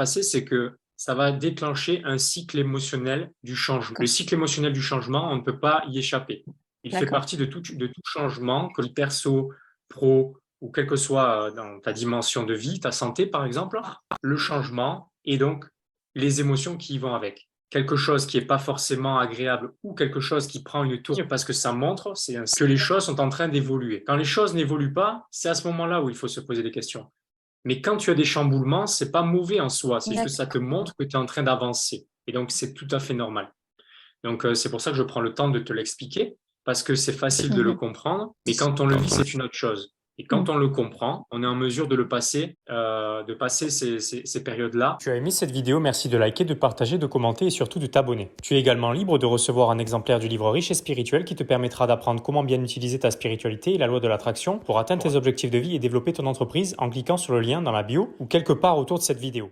passer, c'est que ça va déclencher un cycle émotionnel du changement. Le D'accord. cycle émotionnel du changement, on ne peut pas y échapper. Il fait D'accord. partie de tout changement, que le perso, pro ou quelle que soit dans ta dimension de vie, ta santé par exemple, le changement et donc les émotions qui y vont avec. Quelque chose qui n'est pas forcément agréable ou quelque chose qui prend une tournure parce que ça montre que les choses sont en train d'évoluer. Quand les choses n'évoluent pas, c'est à ce moment-là où il faut se poser des questions. Mais quand tu as des chamboulements, c'est pas mauvais en soi, c'est juste que ça te D'accord. montre que tu es en train d'avancer. Et donc, c'est tout à fait normal. Donc, c'est pour ça que je prends le temps de te l'expliquer, parce que c'est facile de le Mhm. comprendre, mais quand on le vit, c'est une autre chose. Et quand Mhm. on le comprend, on est en mesure de le passer, de passer ces périodes-là. Tu as aimé cette vidéo, merci de liker, de partager, de commenter et surtout de t'abonner. Tu es également libre de recevoir un exemplaire du livre riche et spirituel qui te permettra d'apprendre comment bien utiliser ta spiritualité et la loi de l'attraction pour atteindre tes objectifs de vie et développer ton entreprise en cliquant sur le lien dans la bio ou quelque part autour de cette vidéo.